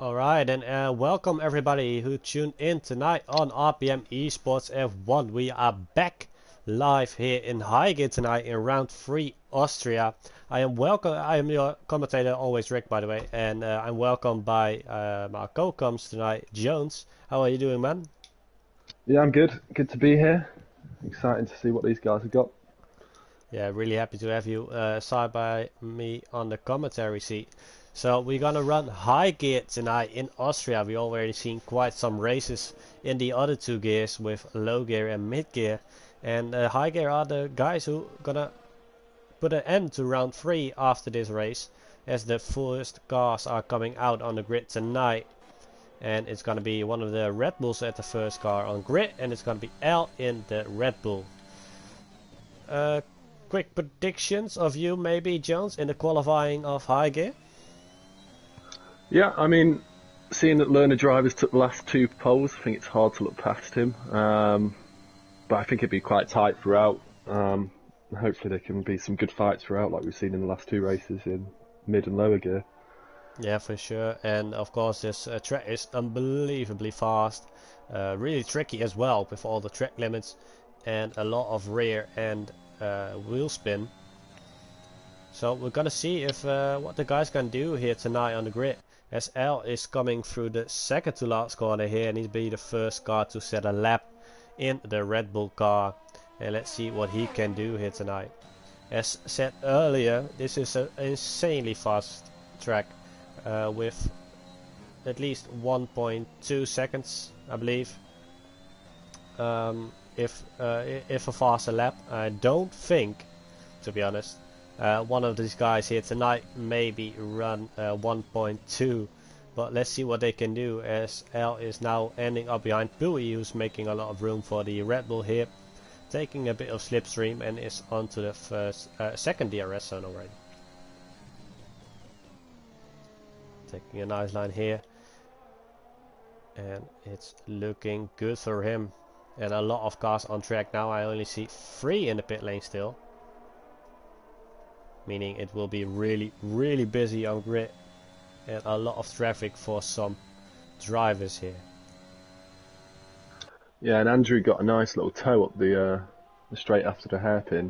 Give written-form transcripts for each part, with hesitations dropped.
Alright, and welcome everybody who tuned in tonight on RPM Esports F1. We are back live here in Highgate tonight in round 3 Austria. I am your commentator, always Rick, by the way, and I'm welcomed by my co-coms tonight, Jones. How are you doing, man? Yeah, I'm good. Good to be here. Exciting to see what these guys have got. Yeah, really happy to have you side by me on the commentary seat. So we're gonna run high gear tonight in Austria. We already seen quite some races in the other two gears with low gear and mid gear, and high gear are the guys who gonna put an end to round 3 after this race, as the first cars are coming out on the grid tonight. And it's gonna be one of the Red Bulls at the first car on grid, and it's gonna be L in the Red Bull. Quick predictions of you, maybe, Jones, in the qualifying of high gear? Yeah, I mean, seeing that learner drivers took the last two poles, I think it's hard to look past him. But I think it'd be quite tight throughout. Hopefully there can be some good fights throughout, like we've seen in the last two races in mid and lower gear. Yeah, for sure. And of course, this track is unbelievably fast, really tricky as well with all the track limits and a lot of rear and wheel spin. So we're gonna see if what the guys can do here tonight on the grid, as L is coming through the second to last corner here, and he'll be the first car to set a lap in the Red Bull car. And let's see what he can do here tonight. As said earlier, this is an insanely fast track with at least 1.2 seconds, I believe, if a faster lap. I don't think, to be honest, one of these guys here tonight maybe run 1.2, but let's see what they can do, as L is now ending up behind Bowie, who's making a lot of room for the Red Bull here, taking a bit of slipstream, and is onto the second DRS zone already. Taking a nice line here, and it's looking good for him, and a lot of cars on track now. I only see 3 in the pit lane still, meaning it will be really busy on grid, and a lot of traffic for some drivers here. Yeah, and Andrew got a nice little toe up the straight after the hairpin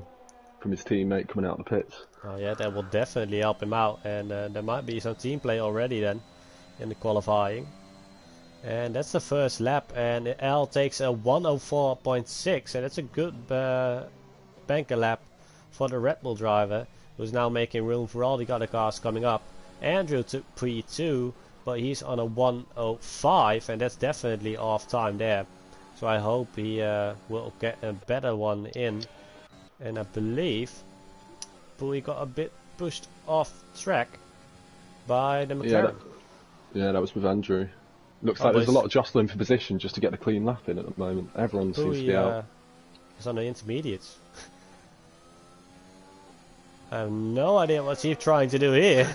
from his teammate coming out of the pits. Oh yeah, that will definitely help him out, and there might be some team play already then in the qualifying. And that's the first lap, and L takes a 104.6, and that's a good banker lap for the Red Bull driver, who's now making room for all the other cars coming up. Andrew took P2, but he's on a 105, and that's definitely off time there. So I hope he will get a better one in. And I believe Bowie got a bit pushed off track by the McLaren. Yeah, that was with Andrew. Looks like there's a lot of jostling for position just to get the clean lap in at the moment. Everyone seems to be out. He's on the intermediates. I have no idea what he's trying to do here.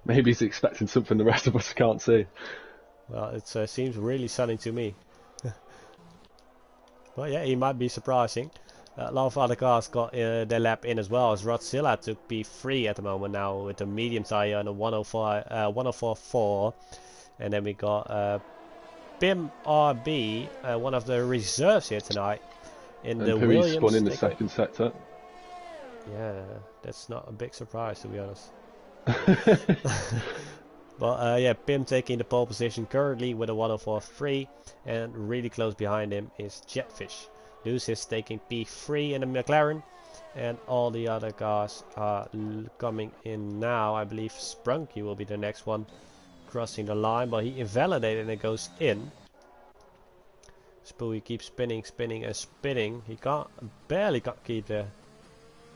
Maybe he's expecting something the rest of us can't see. Well, it seems really sunny to me. But yeah, he might be surprising. A lot of other cars got their lap in as well, as Rodzilla took P3 at the moment now with a medium tire and a 104.4. And then we got Pim RB, one of the reserves here tonight, in the Williams. Spun in the second sector. Yeah, that's not a big surprise, to be honest. But yeah, Pim taking the pole position currently with a 104.3, and really close behind him is Jetfish. Luce is taking P3 in the McLaren, and all the other cars are coming in now. I believe Sprunky will be the next one crossing the line, but he invalidated and it goes in. Spooey keeps spinning and spinning. He barely can't keep the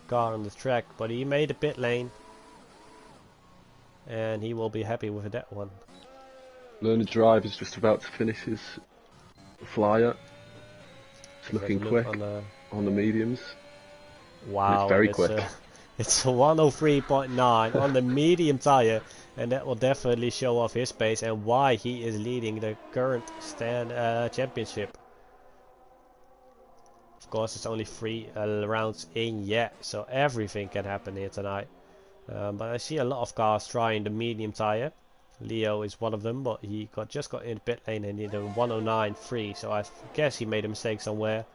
car on the track, but he made a pit lane, and he will be happy with that one. Learner Drive is just about to finish his flyer. It's looking quick on the mediums. Wow, it's very quick. It's a 103.9 on the medium tire, and that will definitely show off his pace and why he is leading the current championship. Of course, it's only 3 rounds in yet, so everything can happen here tonight. But I see a lot of cars trying the medium tire. Leo is one of them, but he just got in the pit lane and did a 109.3, so I guess he made a mistake somewhere,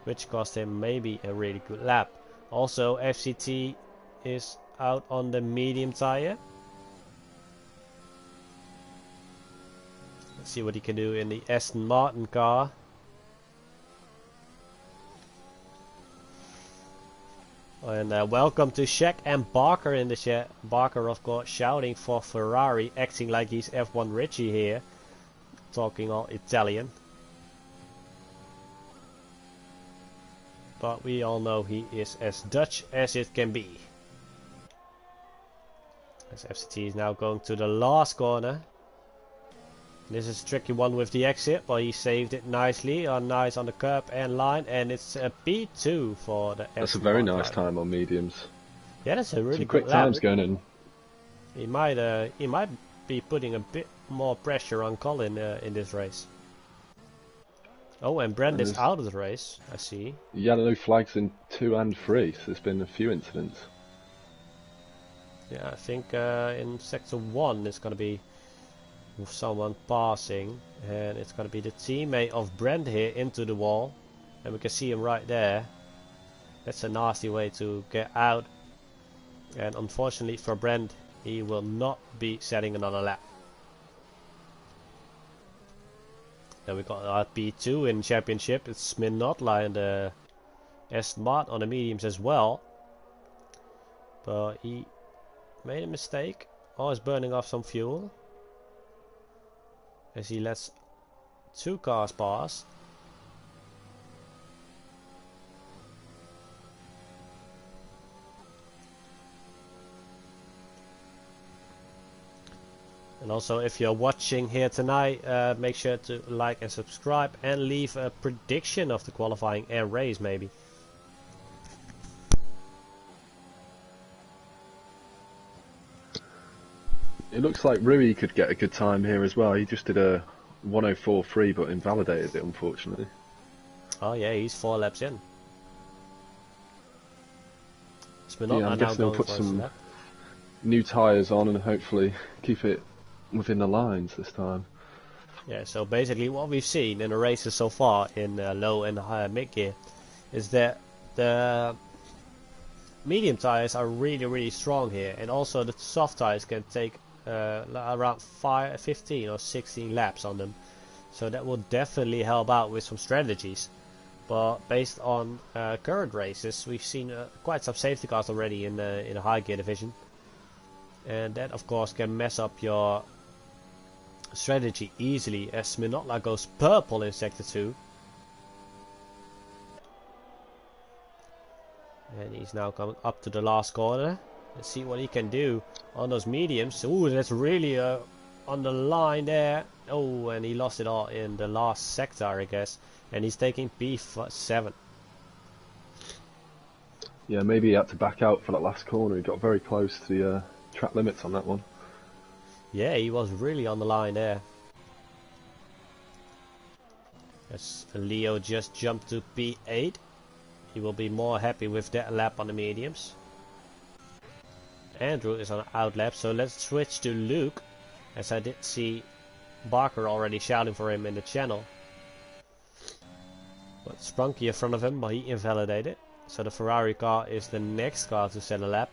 which cost him maybe a really good lap. Also, FCT is out on the medium tire. Let's see what he can do in the Aston Martin car. And welcome to Shaq and Barker in the chat. Barker, of course, shouting for Ferrari, acting like he's F1 Richie here, talking all Italian. But we all know he is as Dutch as it can be. As FCT is now going to the last corner. This is a tricky one with the exit, but he saved it nicely. Nice on the curb and line, and it's a P2 for the. That's a very nice time on mediums. Yeah, that's a really some good quick times going in. He might be putting a bit more pressure on Colin in this race. Oh, and Brand is out of the race. I see. Yellow flags in 2 and 3. So there's been a few incidents. Yeah, I think in sector 1 it's gonna be someone passing, and it's going to be the teammate of Brent here into the wall, and we can see him right there. That's a nasty way to get out, and unfortunately for Brent, he will not be setting another lap. Then we got our P2 in championship. It's Sminotla and the Aston Martin on the mediums as well, but he made a mistake. Always burning off some fuel as he lets 2 cars pass. And also, if you're watching here tonight, make sure to like and subscribe and leave a prediction of the qualifying and race maybe. It looks like Rui could get a good time here as well. He just did a 104.3 but invalidated it, unfortunately. Oh yeah, he's 4 laps in. Yeah, I'm guessing they'll put some new tyres on and hopefully keep it within the lines this time. Yeah, so basically what we've seen in the races so far in low and high mid gear is that the medium tyres are really strong here, and also the soft tyres can take around 15 or 16 laps on them, so that will definitely help out with some strategies. But based on current races, we've seen quite some safety cars already in the high gear division, and that of course can mess up your strategy easily, as Minotla goes purple in sector 2. And he's now coming up to the last corner. Let's see what he can do on those mediums. Ooh, that's really on the line there. Oh, and he lost it all in the last sector, I guess. And he's taking P7. Yeah, maybe he had to back out for that last corner. He got very close to the track limits on that one. Yeah, he was really on the line there. As Leo just jumped to P8. He will be more happy with that lap on the mediums. Andrew is on an out lap, so let's switch to Luke, as I did see Barker already shouting for him in the channel. But Sprunky in front of him, but he invalidated. So the Ferrari car is the next car to set a lap.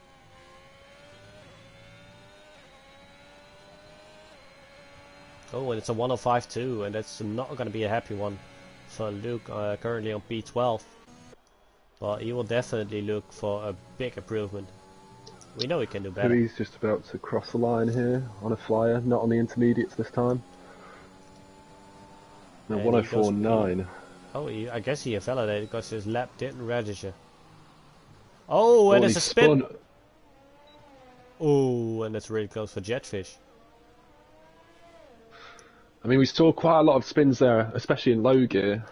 Oh, and it's a 105.2, and that's not going to be a happy one for Luke, currently on P12. But he will definitely look for a big improvement. We know he can do better. He's just about to cross the line here on a flyer, not on the intermediates this time. No, 104.9. Oh, I guess he invalidated because his lap didn't register. Oh, and it's a spin! Oh, and it's really close for Jetfish. I mean, we saw quite a lot of spins there, especially in low gear.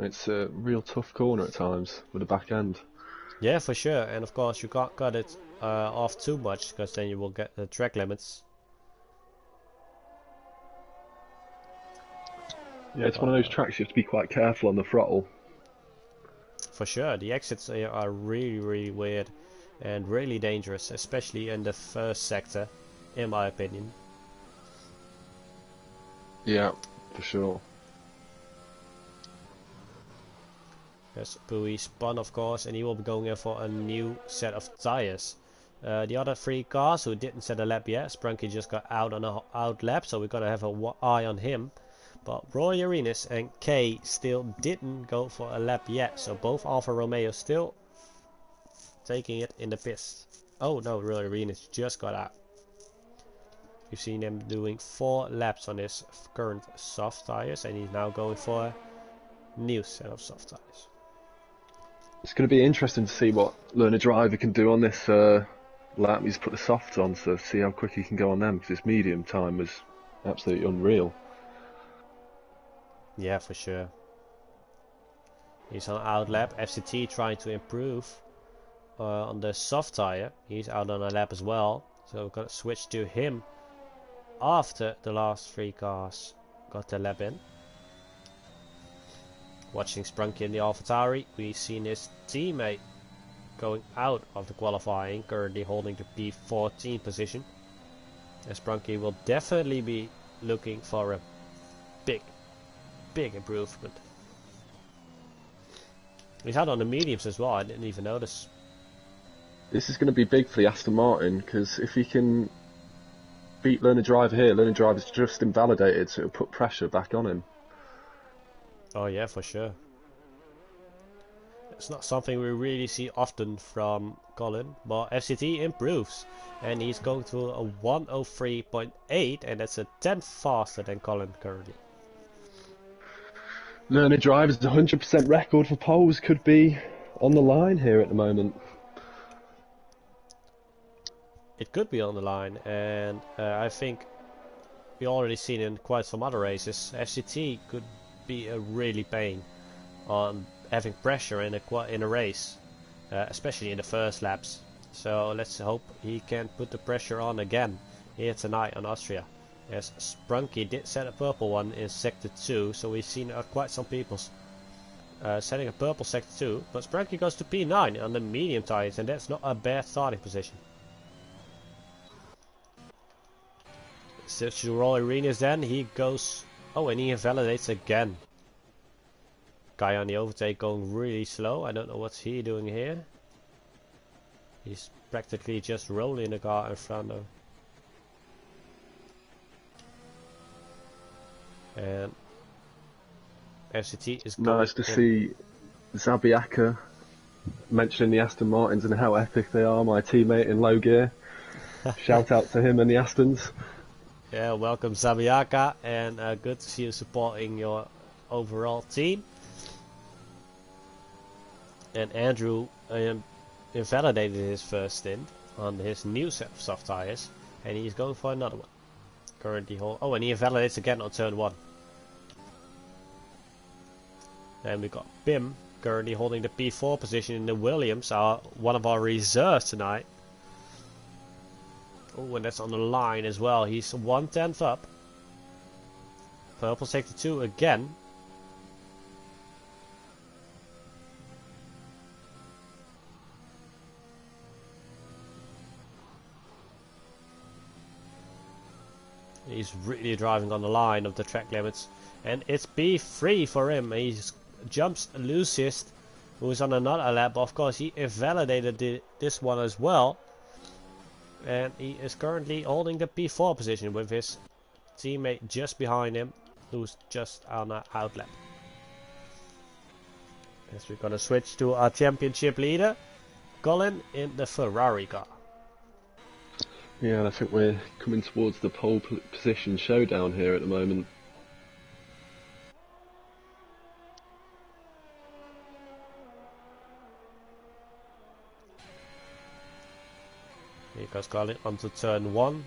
It's a real tough corner at times with the back end. Yeah, for sure. And of course, you can't cut it off too much, because then you will get the track limits. Yeah, it's one of those tracks you have to be quite careful on the throttle. For sure, the exits are really weird and really dangerous, especially in the first sector, in my opinion. Yeah, for sure. Yes, Bowie spun of course, and he will be going in for a new set of tires. The other 3 cars who didn't set a lap yet, Sprunky just got out on a out lap, so we're gonna have an eye on him. But Roy Arenas and Kay still didn't go for a lap yet, so both Alfa Romeo still taking it in the pits. Oh no, Roy Arenas just got out. We've seen him doing 4 laps on his current soft tires, and he's now going for a new set of soft tires. It's going to be interesting to see what Learner Driver can do on this lap. He's put the softs on, so see how quick he can go on them, because his medium time was absolutely unreal. Yeah, for sure. He's on out lap. FCT trying to improve on the soft tire. He's out on a lap as well, so we're gonna switch to him after the last 3 cars got their lap in. Watching Sprunky in the AlphaTauri, we've seen his teammate going out of the qualifying, currently holding the P14 position. And Sprunky will definitely be looking for a big improvement. He's out on the mediums as well, I didn't even notice. This is going to be big for the Aston Martin, because if he can beat Learner Driver here, Learner Driver's just invalidated, so it'll put pressure back on him. Oh yeah, for sure. It's not something we really see often from Colin, but FCT improves, and he's going to a 103.8, and that's a 10th faster than Colin currently. Learner Driver's 100% record for poles could be on the line here at the moment. It could be on the line, and I think we already seen in quite some other races, FCT could be a really pain on having pressure in a race, especially in the first laps. So let's hope he can put the pressure on again here tonight on Austria. As Sprunky did set a purple one in sector 2, so we've seen quite some people setting a purple sector 2, but Sprunky goes to P9 on the medium tires, and that's not a bad starting position. Switch to Roy Arenas then, he goes, oh, and he invalidates again. Guy on the overtake going really slow, I don't know what's he doing here. He's practically just rolling the car in front of. And FCT is going. Nice to see Zabiaka mentioning the Aston Martins and how epic they are, my teammate in low gear. Shout out to him and the Astons. Yeah, welcome Zabiaka, and good to see you supporting your overall team. And Andrew invalidated his first stint on his new set of soft tires, and he's going for another one. Currently oh, and he invalidates again on turn 1. And we got Pim currently holding the P4 position in the Williams, one of our reserves tonight. Oh, and that's on the line as well. He's 1/10 up. Purple sector 2 again. He's really driving on the line of the track limits, and it's P3 for him. He jumps Lucius, who is on another lap. Of course, he invalidated this one as well, and he is currently holding the P4 position with his teammate just behind him, who's just on an out lap. As we're gonna switch to our championship leader, Colin in the Ferrari car. Yeah, and I think we're coming towards the pole position showdown here at the moment. Here goes Colin onto turn 1.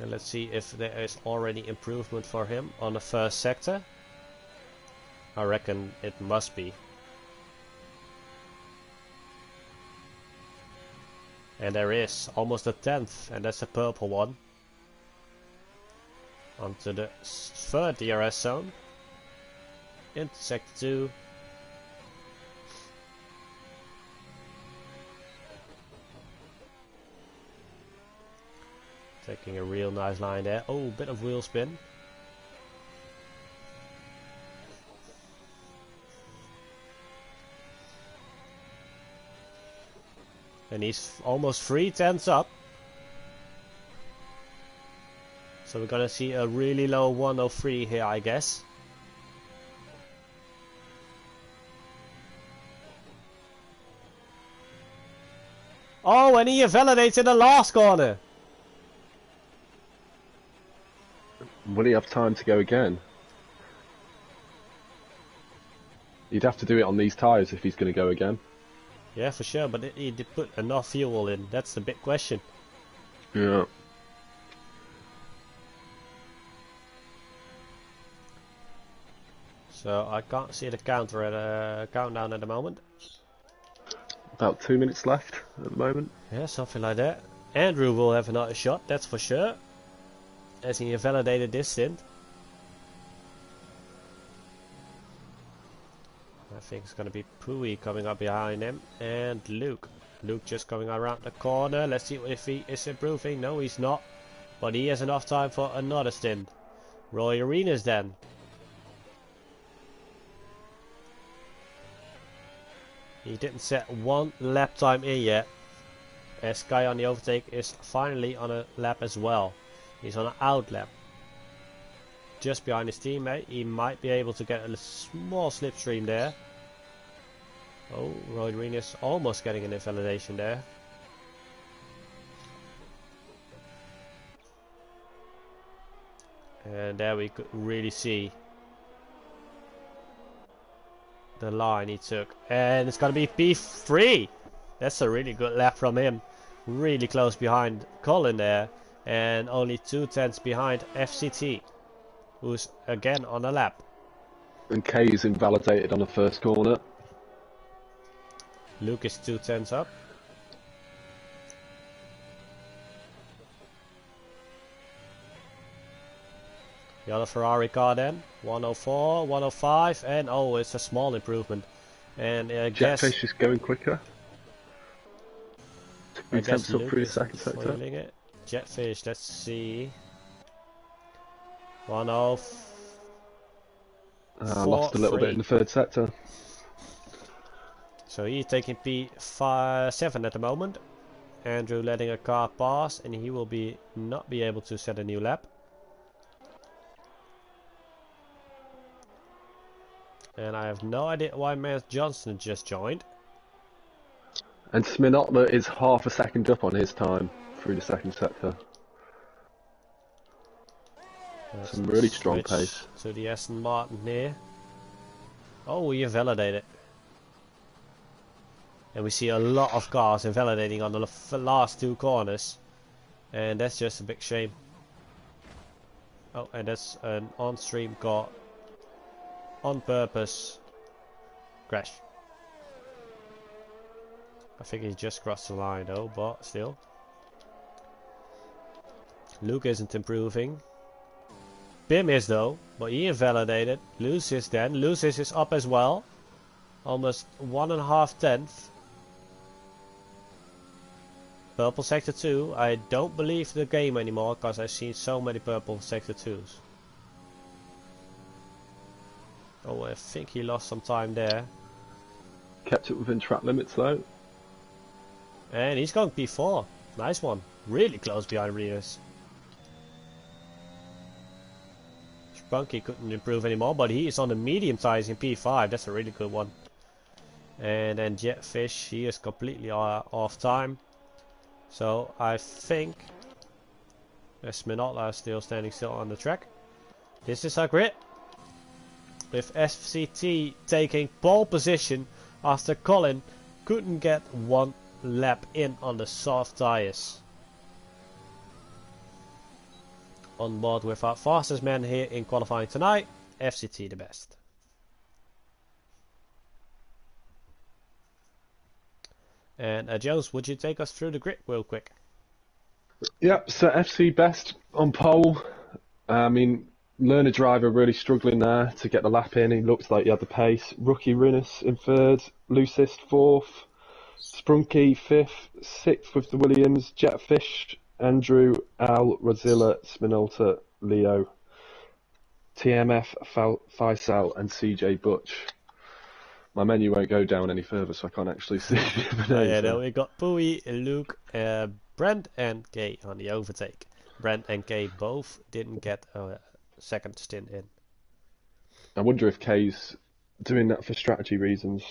And let's see if there is already improvement for him on the first sector. I reckon it must be. And there is almost a 10th, and that's a purple one. Onto the third DRS zone. Into sector 2. Taking a real nice line there. Oh, bit of wheel spin. And he's almost 3/10 up. So we're gonna see a really low 103 here, I guess. Oh, and he invalidates in the last corner. Will he have time to go again? You'd have to do it on these tyres if he's going to go again. Yeah, for sure, but he did put enough fuel in. That's the big question. Yeah. So I can't see the counter at countdown at the moment. About 2 minutes left at the moment. Yeah, something like that. Andrew will have another shot, that's for sure. As he invalidated this stint. I think it's going to be Pui coming up behind him. And Luke. Luke just coming around the corner. Let's see if he is improving. No, he's not. But he has enough time for another stint. Roy Arenas then. He didn't set one lap time in yet. As Sky on the overtake is finally on a lap as well. He's on an out lap. Just behind his teammate. He might be able to get a small slipstream there. Oh, Roy Arenas almost getting an invalidation there. And there we could really see the line he took. And it's gonna be P3. That's a really good lap from him. Really close behind Colin there. And only 2/10 behind FCT, who's again on a lap. And K is invalidated on the first corner. Luke is 2/10 up. The other Ferrari car then, 104, 105, and oh, it's a small improvement. And I guess Jetfish is going quicker. I guess up Luke through the is second sector. foiling it. Jetfish, let's see. 104. Lost a little bit in the third sector. So he's taking P7 at the moment. Andrew letting a car pass, and he will not be able to set a new lap. And I have no idea why Matt Johnson just joined. And Sminotla is half a second up on his time through the second sector. Some really strong pace. To the Aston Martin here. Oh, we invalidated. And we see a lot of cars invalidating on the last two corners. And that's just a big shame. Oh, and that's an on-stream car. On purpose. Crash. I think he just crossed the line though, but still. Luke isn't improving. Pim is though, but he invalidated. Lucis then. Lucis is up as well. Almost 1.5 Purple sector 2. I don't believe the game anymore because I've seen so many purple sector 2s. Oh, I think he lost some time there. Kept it within track limits though. And he's going P4. Nice one. Really close behind Rios. Spunky couldn't improve anymore, but he is on the medium tires in P5. That's a really good one. And then Jetfish, he is completely off time. So I think Sminotla is still standing still on the track. This is our grid. With FCT taking pole position after Colin couldn't get one lap in on the soft tires. On board with our fastest man here in qualifying tonight, FCT the best. And Jones, would you take us through the grid real quick? Yep, so FC best on pole. I mean, learner driver really struggling there to get the lap in. He looks like he had the pace. Rookie Rinus in third, Lucist fourth, Sprunky fifth, sixth with the Williams, Jetfish, Andrew Al, Rodzilla, Spinolta, Leo, TMF, Faisal, and CJ Butch. My menu won't go down any further, so I can't actually see the Oh names. yeah, then we got Pui, Luke, Brent and Kay on the overtake. Brent and Kay both didn't get a second stint in. I wonder if Kay's doing that for strategy reasons.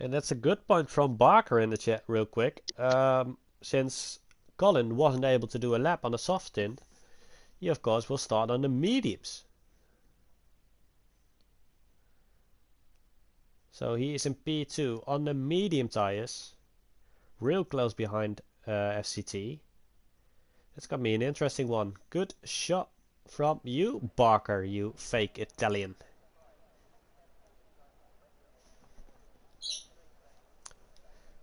And that's a good point from Barker in the chat real quick. Since Colin wasn't able to do a lap on the soft stint, he of course will start on the mediums. So he is in P2 on the medium tires, real close behind FCT. That's gonna be an interesting one. Good shot from you, Barker, you fake Italian.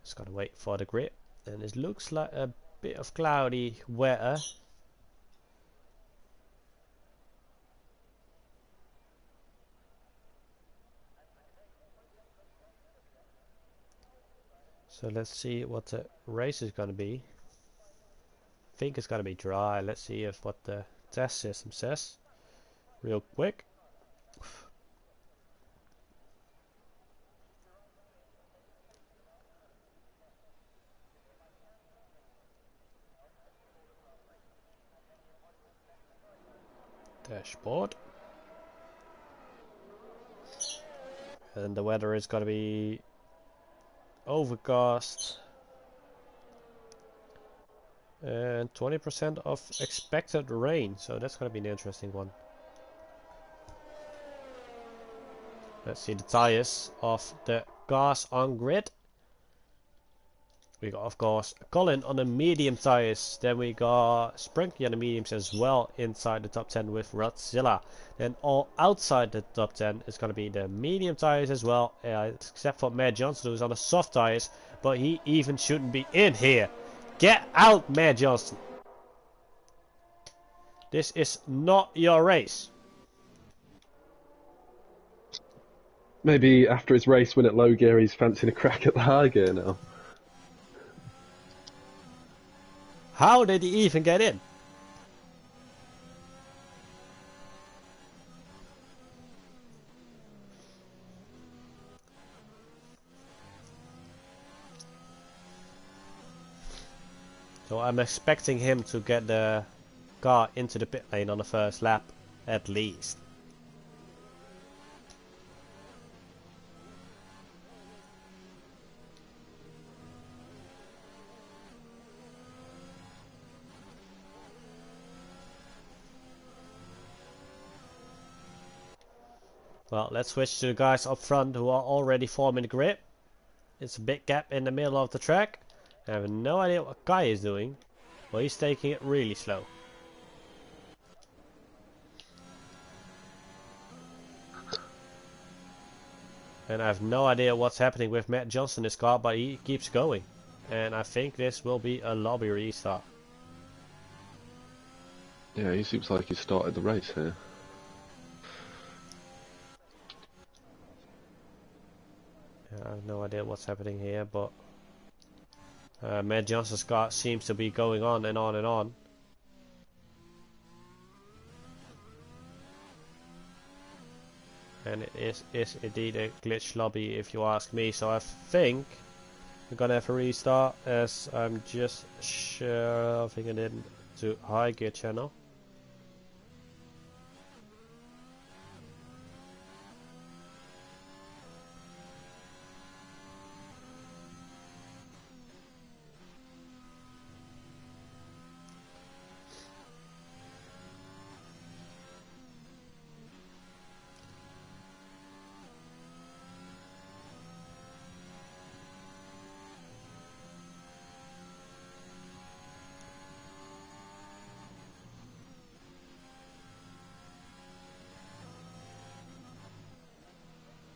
Just gotta wait for the grid, and it looks like a bit of cloudy weather. So let's see what the race is gonna be. I think it's gonna be dry. Let's see if what the test system says real quick. Dashboard. And the weather is gonna be overcast and 20% of expected rain, so that's gonna be an interesting one. Let's see the tires of the cars on grid. We got, of course, Colin on the medium tires. Then we got Sprunky on the mediums as well inside the top 10 with Rodzilla. Then all outside the top 10 is going to be the medium tires as well, except for Matt Johnson, who's on the soft tires, but he even shouldn't be in here. Get out, Matt Johnson. This is not your race. Maybe after his race win at low gear, he's fancying a crack at the high gear now. How did he even get in? So I'm expecting him to get the car into the pit lane on the first lap, at least. Well, let's switch to the guys up front who are already forming the grid. It's a big gap in the middle of the track. I have no idea what Kai is doing. Well, he's taking it really slow. And I have no idea what's happening with Matt Johnson in this car, but he keeps going. And I think this will be a lobby restart. Yeah, he seems like he started the race here. I have no idea what's happening here, but Matt Johnson's car seems to be going on and on and on. And it is indeed a glitch lobby if you ask me, so I think we're gonna have a restart as I'm just shoving it into high gear channel.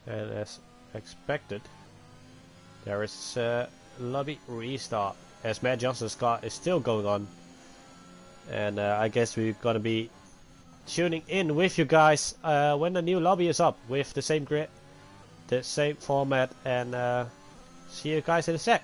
And as expected, there is a lobby restart as Matt Johnson's car is still going on. And I guess we're gonna be tuning in with you guys when the new lobby is up with the same grid, the same format, and see you guys in a sec.